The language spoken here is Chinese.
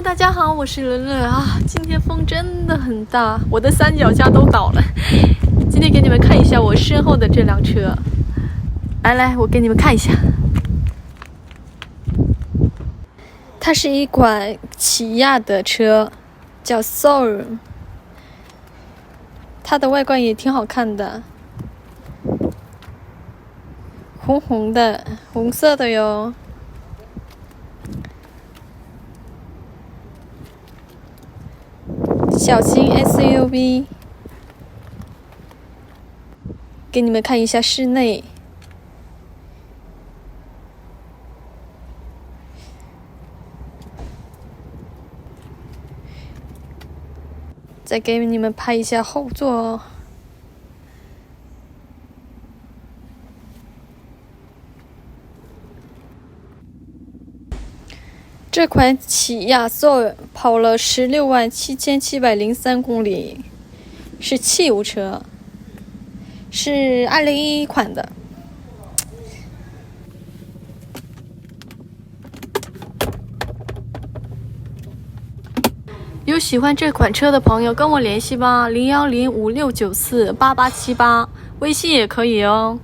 大家好，我是乐乐啊。今天风真的很大，我的三脚架都倒了。今天给你们看一下我身后的这辆车，来，我给你们看一下。它是一款起亚的车，叫 Soul。它的外观也挺好看的，红色的哟。小型 SUV， 给你们看一下室内。再给你们拍一下后座哦。这款起亚 Soul 跑了167703公里，是汽油车，是2011款的。有喜欢这款车的朋友跟我联系吧，01056948878，微信也可以哦。